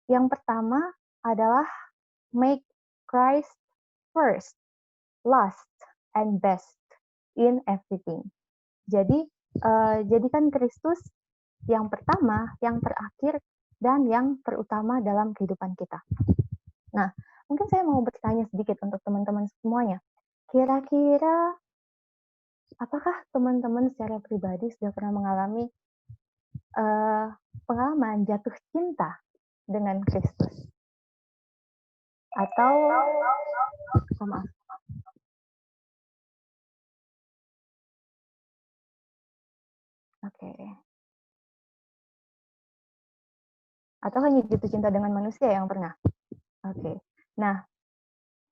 Yang pertama adalah make Christ first, last, and best in everything. Jadi, jadikan Kristus yang pertama, yang terakhir, dan yang terutama dalam kehidupan kita. Nah, mungkin saya mau bertanya sedikit untuk teman-teman semuanya. Kira-kira apakah teman-teman secara pribadi sudah pernah mengalami eee, pengalaman jatuh cinta dengan Kristus? Atau maaf, oke. Atau hanya jatuh cinta dengan manusia yang pernah? Oke. Nah,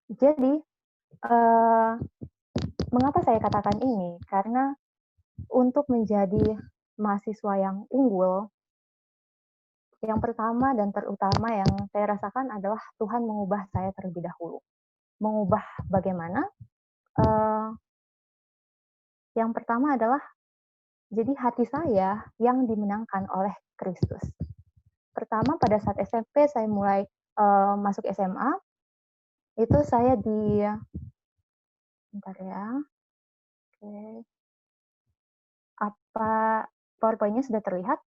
jadi, eee, mengapa saya katakan ini? Karena untuk menjadi mahasiswa yang unggul, yang pertama dan terutama yang saya rasakan adalah Tuhan mengubah saya terlebih dahulu. Mengubah bagaimana? Eee, yang pertama adalah jadi hati saya yang dimenangkan oleh Kristus. Pertama pada saat SMP saya mulai, masuk SMA, itu saya bentar ya, oke, apa PowerPoint-nya sudah terlihat?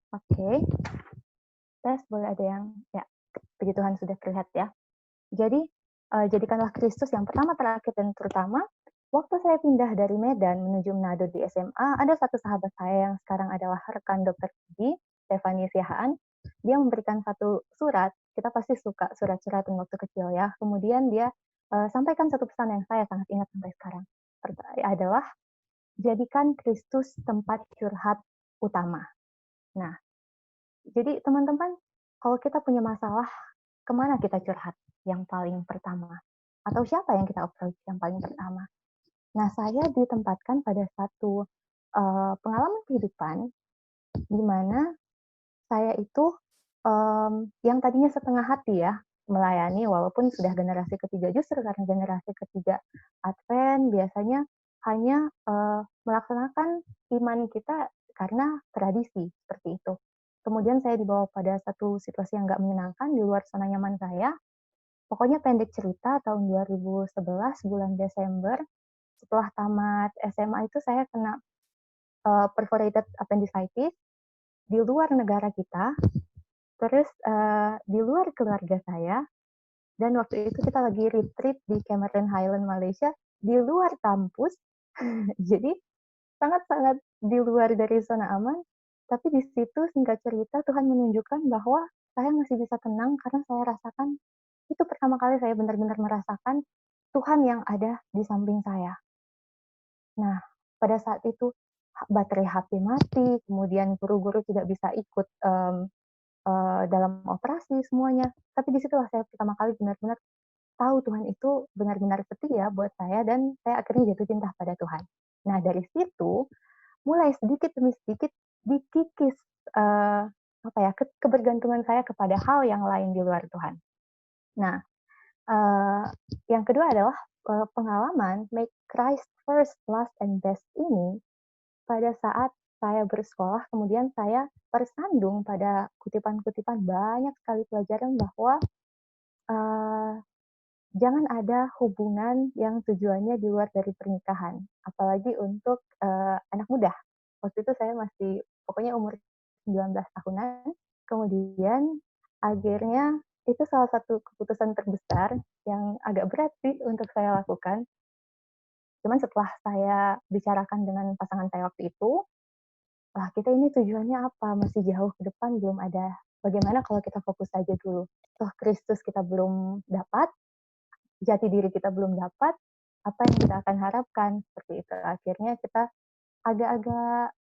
Oke, tes boleh ada yang ya, puji Tuhan sudah terlihat ya. Jadi, jadikanlah Kristus yang pertama, terakhir, dan terutama. Waktu saya pindah dari Medan menuju Manado di SMA, ada satu sahabat saya yang sekarang adalah rekan dokter gigi, Stefani Siahaan. Dia memberikan satu surat, kita pasti suka surat-suratan waktu kecil ya. Kemudian dia sampaikan satu pesan yang saya sangat ingat sampai sekarang. Adalah jadikan Kristus tempat curhat utama. Nah, jadi teman-teman, kalau kita punya masalah, kemana kita curhat yang paling pertama? Atau siapa yang kita approach yang paling pertama? Nah, saya ditempatkan pada satu pengalaman kehidupan di mana saya itu yang tadinya setengah hati ya melayani walaupun sudah generasi ketiga, justru karena generasi ketiga Advent biasanya hanya melaksanakan iman kita karena tradisi seperti itu. Kemudian saya dibawa pada satu situasi yang nggak menyenangkan di luar zona nyaman saya. Pokoknya pendek cerita tahun 2011 bulan Desember setelah tamat SMA itu saya kena perforated appendicitis di luar negara kita, terus di luar keluarga saya, dan waktu itu kita lagi retreat di Cameron Highland, Malaysia, di luar kampus. Jadi sangat-sangat di luar dari zona aman. Tapi di situ singkat cerita Tuhan menunjukkan bahwa saya masih bisa tenang karena saya rasakan itu pertama kali saya benar-benar merasakan Tuhan yang ada di samping saya. Nah, pada saat itu baterai HP mati, kemudian guru-guru tidak bisa ikut, dalam operasi semuanya. Tapi di situlah saya pertama kali benar-benar tahu Tuhan itu benar-benar setia buat saya dan saya akhirnya jatuh cinta pada Tuhan. Nah, dari situ mulai sedikit demi sedikit dikikis, eee, apa ya, kebergantungan saya kepada hal yang lain di luar Tuhan. Nah, eee, yang kedua adalah, pengalaman make Christ first, last, and best ini pada saat saya bersekolah, kemudian saya tersandung pada kutipan-kutipan banyak sekali pelajaran bahwa, eee, jangan ada hubungan yang tujuannya di luar dari pernikahan, apalagi untuk, anak muda. Waktu itu saya masih pokoknya umur 19 tahunan, kemudian akhirnya itu salah satu keputusan terbesar yang agak berat sih untuk saya lakukan. Cuman setelah saya bicarakan dengan pasangan saya waktu itu, "Lah kita ini tujuannya apa? Masih jauh ke depan belum ada. Bagaimana kalau kita fokus saja dulu? Toh Kristus kita belum dapat, jati diri kita belum dapat, apa yang kita akan harapkan?" Seperti itu. Akhirnya kita agak-agak,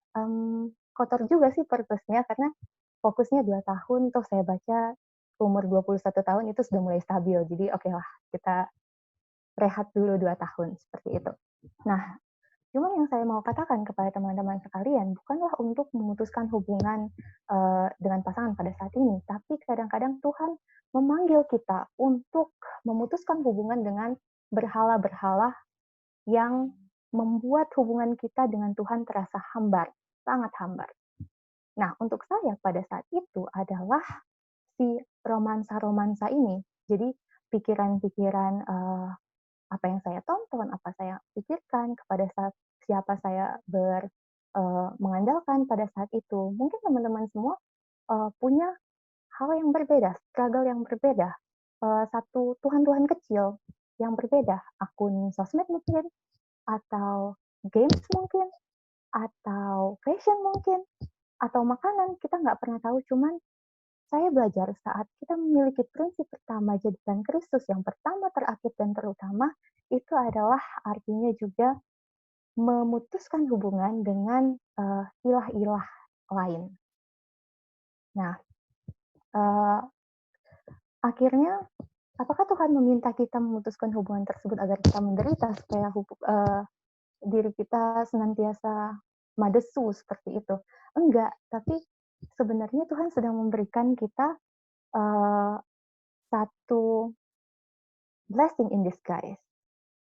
kotor juga sih purpose-nya karena fokusnya 2 tahun, toh saya baca umur 21 tahun itu sudah mulai stabil. Jadi okelah kita rehat dulu 2 tahun, seperti itu. Nah, cuma yang saya mau katakan kepada teman-teman sekalian, bukanlah untuk memutuskan hubungan, dengan pasangan pada saat ini, tapi kadang-kadang Tuhan memanggil kita untuk memutuskan hubungan dengan berhala-berhala yang membuat hubungan kita dengan Tuhan terasa hambar, sangat hambar. Nah, untuk saya pada saat itu adalah si romansa-romansa ini. Jadi pikiran-pikiran, apa yang saya tonton, apa saya pikirkan, kepada saat siapa saya mengandalkan pada saat itu. Mungkin teman-teman semua, punya hal yang berbeda, struggle yang berbeda, satu Tuhan-Tuhan kecil yang berbeda, akun sosmed mungkin, atau games mungkin, atau fashion mungkin, atau makanan, kita nggak pernah tahu. Cuman saya belajar saat kita memiliki prinsip pertama, jadikan Kristus yang pertama, terakhir, dan terutama, itu adalah artinya juga memutuskan hubungan dengan ilah-ilah lain. Nah, eee, akhirnya apakah Tuhan meminta kita memutuskan hubungan tersebut agar kita menderita supaya diri kita senantiasa madesu seperti itu? Enggak, tapi sebenarnya Tuhan sedang memberikan kita eee, satu blessing in disguise.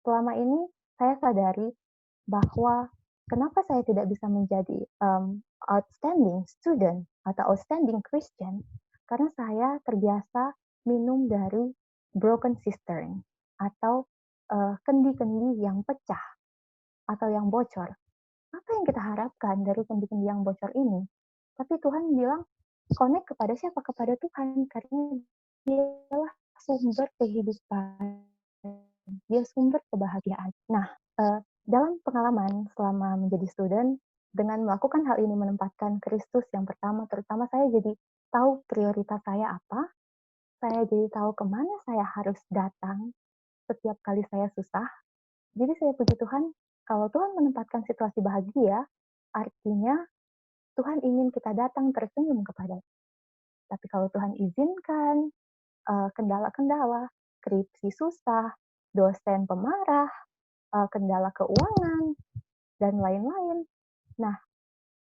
Selama ini saya sadari bahwa kenapa saya tidak bisa menjadi outstanding student atau outstanding Christian, karena saya terbiasa minum dari broken cistern atau kendi-kendi yang pecah atau yang bocor. Apa yang kita harapkan dari kendi-kendi yang bocor ini? Tapi Tuhan bilang, connect kepada siapa? Kepada Tuhan, karena dialah sumber kehidupan, dia sumber kebahagiaan. Nah, dalam pengalaman selama menjadi student, dengan melakukan hal ini menempatkan Kristus yang pertama, terutama saya jadi tahu prioritas saya apa, saya jadi tahu kemana saya harus datang setiap kali saya susah. Jadi saya puji Tuhan, kalau Tuhan menempatkan situasi bahagia, artinya Tuhan ingin kita datang tersenyum kepada. Tapi kalau Tuhan izinkan kendala-kendala, skripsi susah, dosen pemarah, kendala keuangan, dan lain-lain. Nah,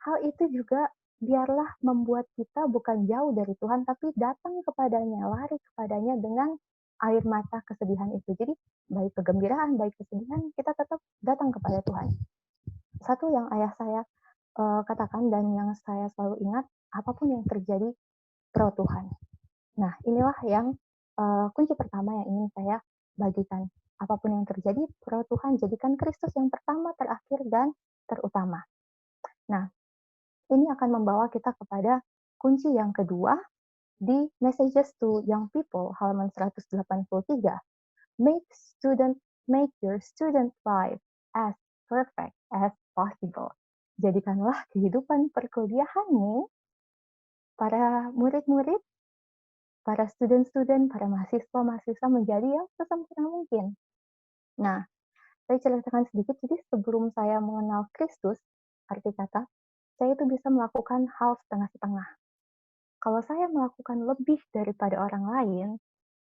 hal itu juga biarlah membuat kita bukan jauh dari Tuhan, tapi datang kepadanya, lari kepadanya dengan air mata kesedihan itu. Jadi, baik kegembiraan, baik kesedihan, kita tetap datang kepada Tuhan. Satu yang ayah saya katakan dan yang saya selalu ingat, apapun yang terjadi, pro Tuhan. Nah, inilah yang kunci pertama yang ingin saya bagikan. Apapun yang terjadi, pro Tuhan, jadikan Kristus yang pertama, terakhir, dan terutama. Nah, ini akan membawa kita kepada kunci yang kedua di Messages to Young People, halaman 183. Make student, make your student life as perfect as possible. Jadikanlah kehidupan perkuliahanmu, para murid-murid, para student-student, para mahasiswa-mahasiswa menjadi yang sesempurna mungkin. Nah, saya ceritakan sedikit, jadi sebelum saya mengenal Kristus, arti kata, saya itu bisa melakukan hal setengah-setengah. Kalau saya melakukan lebih daripada orang lain,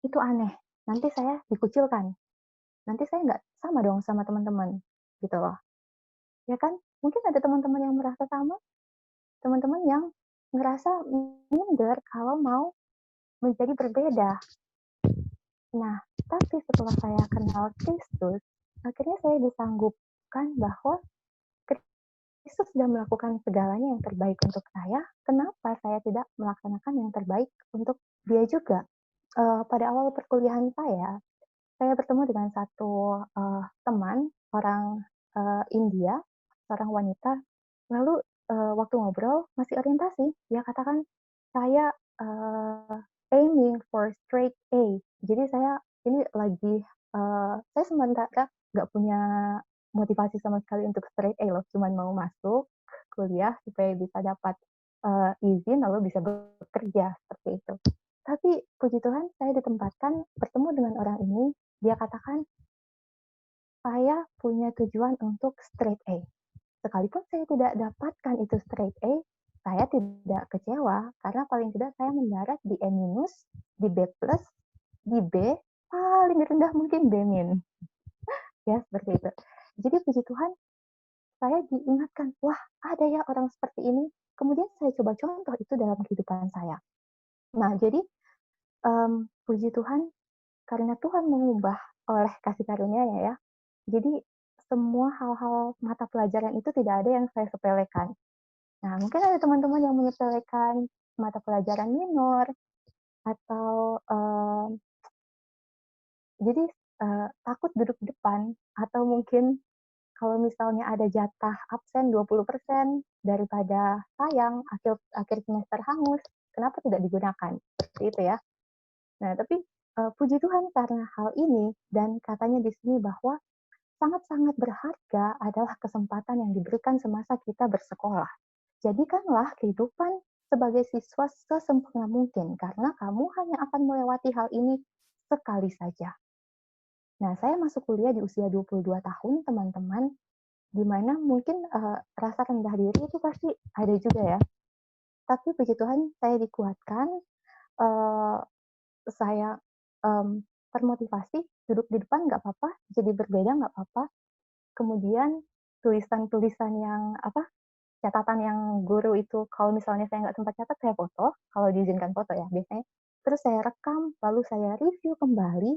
itu aneh. Nanti saya dikucilkan. Nanti saya nggak sama dong sama teman-teman, gitu loh. Ya kan? Mungkin ada teman-teman yang merasa sama, teman-teman yang ngerasa minder kalau mau menjadi berbeda. Nah, tapi setelah saya kenal Kristus, akhirnya saya disanggupkan bahwa Kristus sudah melakukan segalanya yang terbaik untuk saya, kenapa saya tidak melaksanakan yang terbaik untuk dia juga? Pada awal perkuliahan saya bertemu dengan satu teman orang India, seorang wanita. Lalu waktu ngobrol masih orientasi, dia katakan saya aiming for straight A. Jadi saya ini lagi saya sementara nggak punya motivasi sama sekali untuk straight A loh, cuman mau masuk kuliah supaya bisa dapat izin lalu bisa bekerja seperti itu. Tapi puji Tuhan saya ditempatkan bertemu dengan orang ini, dia katakan, "Saya punya tujuan untuk straight A. Sekalipun saya tidak dapatkan itu straight A, saya tidak kecewa karena paling tidak saya mendarat di E minus, di B plus, di B, paling rendah mungkin B min." Ya, seperti itu. Jadi puji Tuhan, saya diingatkan, wah ada ya orang seperti ini. Kemudian saya coba contoh itu dalam kehidupan saya. Nah, jadi puji Tuhan, karena Tuhan mengubah oleh kasih karunia-Nya ya. Jadi semua hal-hal mata pelajaran itu tidak ada yang saya sepelekan. Nah, mungkin ada teman-teman yang menyepelekan mata pelajaran minor atau, jadi, takut duduk depan atau mungkin kalau misalnya ada jatah absen 20% daripada sayang akhir akhir semester hangus, kenapa tidak digunakan? Seperti itu ya. Nah, tapi, puji Tuhan karena hal ini dan katanya di sini bahwa sangat-sangat berharga adalah kesempatan yang diberikan semasa kita bersekolah. Jadikanlah kehidupan sebagai siswa sesempurna mungkin karena kamu hanya akan melewati hal ini sekali saja. Nah, saya masuk kuliah di usia 22 tahun, teman-teman, di mana mungkin, rasa rendah diri itu pasti ada juga ya. Tapi puji Tuhan saya dikuatkan, eee, saya, termotivasi, duduk di depan nggak apa-apa, jadi berbeda nggak apa-apa. Kemudian tulisan-tulisan yang apa, catatan yang guru itu kalau misalnya saya nggak sempat catat, saya foto, kalau diizinkan foto ya biasanya. Terus saya rekam, lalu saya review kembali.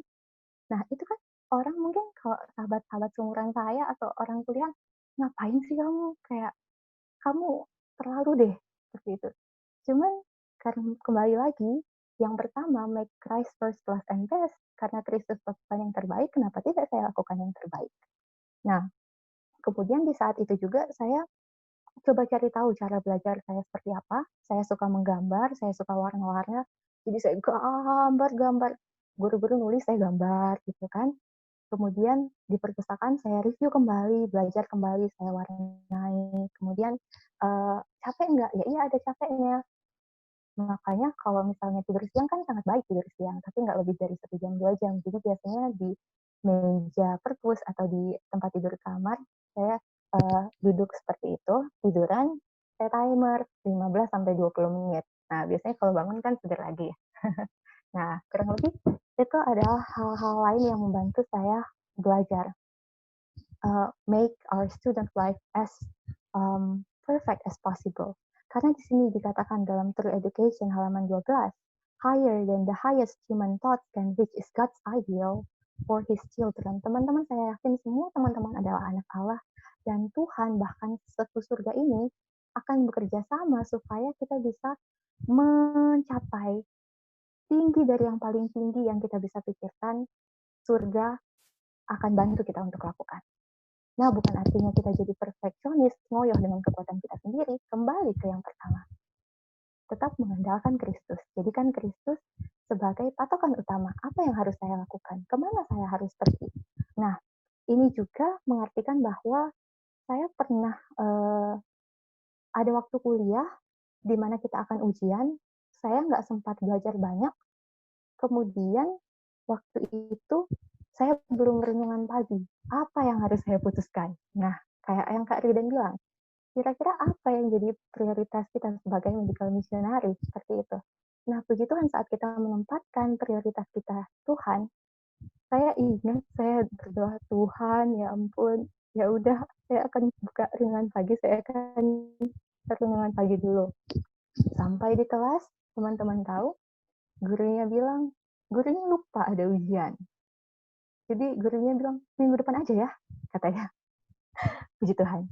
Nah, itu kan orang mungkin kalau sahabat-sahabat seumuran saya atau orang kuliah, "Ngapain sih kamu? Kayak kamu terlalu deh," seperti itu. Cuman karena kembali lagi, yang pertama make Christ first, last, and best. Karena Kristus lakukan yang terbaik, kenapa tidak saya lakukan yang terbaik? Nah, kemudian di saat itu juga saya coba cari tahu cara belajar saya seperti apa. Saya suka menggambar, saya suka warna-warna, jadi saya gambar-gambar. Guru-guru nulis, saya gambar gitu kan. Kemudian di perpustakaan saya review kembali, belajar kembali, saya warnai. Kemudian, capek nggak? Ya iya ada capeknya. Makanya kalau misalnya tidur siang kan sangat baik tidur siang, tapi nggak lebih dari 1 jam, 2 jam. Jadi biasanya di meja perpus atau di tempat tidur kamar, saya, duduk seperti itu, tiduran, saya timer 15 sampai 20 menit. Nah, biasanya kalau bangun kan seger lagi ya. Nah, kurang lebih itu adalah hal-hal lain yang membantu saya belajar, make our student life as, perfect as possible. Karena di sini dikatakan dalam True Education halaman 12, "Higher than the highest human thought can reach is God's ideal for His children." Teman-teman, saya yakin semua teman-teman adalah anak Allah dan Tuhan bahkan satu surga ini akan bekerja sama supaya kita bisa mencapai tinggi dari yang paling tinggi yang kita bisa pikirkan, surga akan bantu kita untuk lakukan. Nah, bukan artinya kita jadi perfeksionis, ngoyoh dengan kekuatan kita sendiri, kembali ke yang pertama. Tetap mengandalkan Kristus. Jadikan Kristus sebagai patokan utama. Apa yang harus saya lakukan? Kemana saya harus pergi? Nah, ini juga mengartikan bahwa saya pernah ada waktu kuliah di mana kita akan ujian, saya nggak sempat belajar banyak, kemudian waktu itu saya belum renungan pagi. Apa yang harus saya putuskan? Nah, kayak yang Kak Riden bilang, kira-kira apa yang jadi prioritas kita sebagai medical missionary seperti itu. Nah, puji Tuhan saat kita menempatkan prioritas kita Tuhan, saya ingat saya berdoa, Tuhan ya ampun, ya udah saya akan buka renungan pagi, saya akan renungan pagi dulu. Sampai di kelas, teman-teman tahu, gurunya bilang, gurunya lupa ada ujian. Jadi gurunya bilang, minggu depan aja ya, katanya. Puji Tuhan.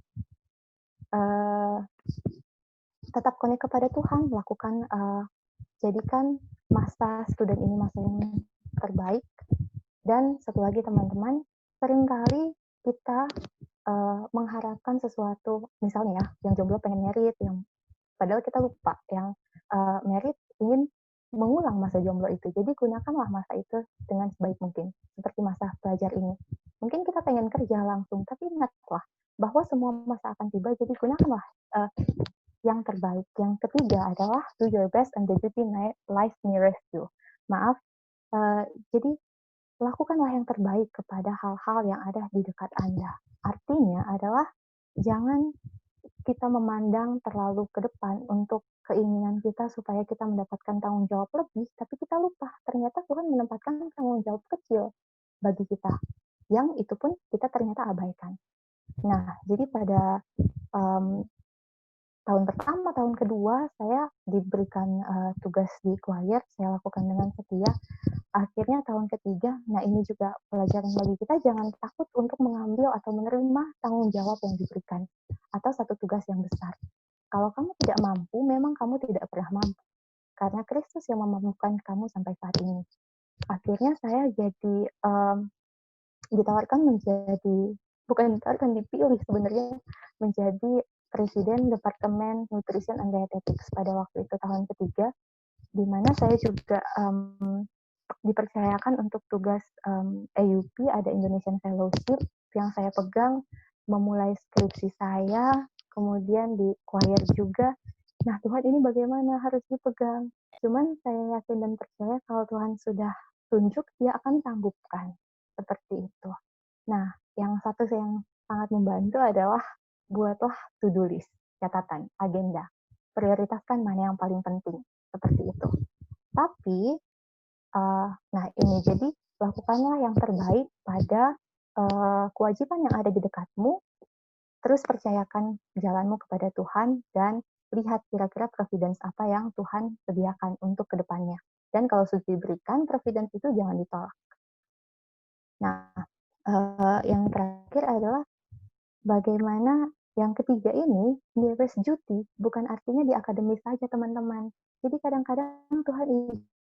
Uh, Tetap connect kepada Tuhan, lakukan, jadikan masa student ini masa yang terbaik. Dan satu lagi teman-teman, seringkali kita mengharapkan sesuatu, misalnya ya, yang jomblo pengen merit, yang padahal kita lupa, yang merit ingin mengulang masa jomblo itu. Jadi gunakanlah masa itu dengan sebaik mungkin, seperti masa belajar ini. Mungkin kita pengen kerja langsung, tapi ingatlah bahwa semua masa akan tiba, jadi gunakanlah yang terbaik. Yang ketiga adalah do your best and the duty lies nearest you. Maaf, jadi lakukanlah yang terbaik kepada hal-hal yang ada di dekat Anda. Artinya adalah jangan kita memandang terlalu ke depan untuk keinginan kita supaya kita mendapatkan tanggung jawab lebih, tapi kita lupa ternyata Tuhan menempatkan tanggung jawab kecil bagi kita, yang itu pun kita ternyata abaikan. Nah, jadi pada tahun pertama, tahun kedua saya diberikan tugas di choir, saya lakukan dengan setia. Akhirnya tahun ketiga, nah ini juga pelajaran bagi kita, jangan takut untuk mengambil atau menerima tanggung jawab yang diberikan atau satu tugas yang besar. Kalau kamu tidak mampu, memang kamu tidak pernah mampu. Karena Kristus yang memampukan kamu sampai saat ini. Akhirnya saya jadi ditawarkan menjadi, bukan ditawarkan, dipilih sebenarnya menjadi Presiden Departemen Nutrition and Dietetics pada waktu itu tahun ketiga, di mana saya juga dipercayakan untuk tugas AUP, ada Indonesian Fellowship yang saya pegang memulai skripsi saya, kemudian di choir juga. Nah, Tuhan ini bagaimana harus dipegang. Cuman saya yakin dan percaya kalau Tuhan sudah tunjuk, dia akan tanggupkan. Seperti itu. Nah, yang satu yang sangat membantu adalah buatlah to-do list, catatan, agenda. Prioritaskan mana yang paling penting. Seperti itu. Tapi, nah ini jadi lakukanlah yang terbaik pada kewajiban yang ada di dekatmu, terus percayakan jalanmu kepada Tuhan, dan lihat kira-kira providence apa yang Tuhan sediakan untuk kedepannya. Dan kalau sudah diberikan, providence itu jangan ditolak. Nah, yang terakhir adalah bagaimana yang ketiga ini, nearest duty, bukan artinya di akademis saja teman-teman. Jadi kadang-kadang Tuhan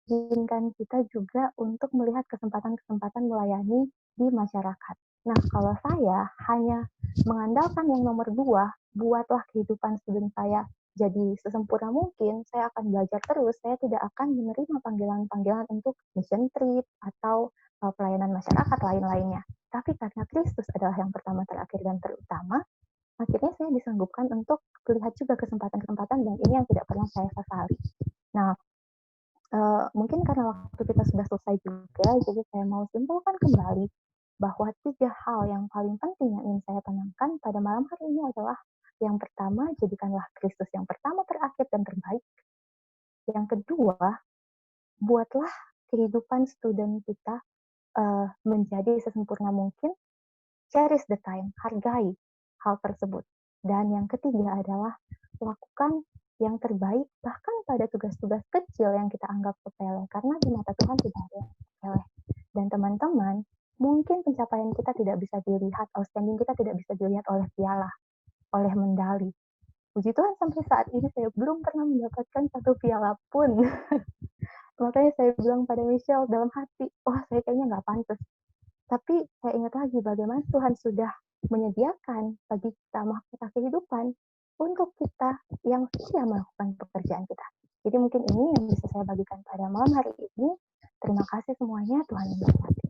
izinkan kita juga untuk melihat kesempatan-kesempatan melayani di masyarakat. Nah, kalau saya hanya mengandalkan yang nomor 2, buatlah kehidupan student saya jadi sesempurna mungkin, saya akan belajar terus, saya tidak akan menerima panggilan-panggilan untuk mission trip atau pelayanan masyarakat lain-lainnya. Tapi karena Kristus adalah yang pertama, terakhir, dan terutama, akhirnya saya disanggupkan untuk melihat juga kesempatan-kesempatan, dan ini yang tidak pernah saya sesali. Nah, mungkin karena waktu kita sudah selesai juga, jadi saya mau simpulkan kembali bahwa 3 hal yang paling penting yang ingin saya tanamkan pada malam hari ini adalah yang pertama, jadikanlah Kristus yang pertama, terakhir, dan terbaik. Yang kedua, buatlah kehidupan student kita menjadi sesempurna mungkin. Cherish the time, hargai hal tersebut. Dan yang ketiga adalah lakukan yang terbaik bahkan pada tugas-tugas kecil yang kita anggap sepele, karena di mata Tuhan tidak ada yang sepele. Dan teman-teman, mungkin pencapaian kita tidak bisa dilihat, outstanding kita tidak bisa dilihat oleh piala, oleh medali. Puji Tuhan sampai saat ini saya belum pernah mendapatkan satu piala pun. Makanya saya bilang pada Michelle dalam hati, wah saya kayaknya nggak pantas. Tapi saya ingat lagi bagaimana Tuhan sudah menyediakan bagi kita mahkota kehidupan untuk kita yang setia melakukan pekerjaan kita. Jadi mungkin ini yang bisa saya bagikan pada malam hari ini. Terima kasih semuanya, Tuhan memberkati.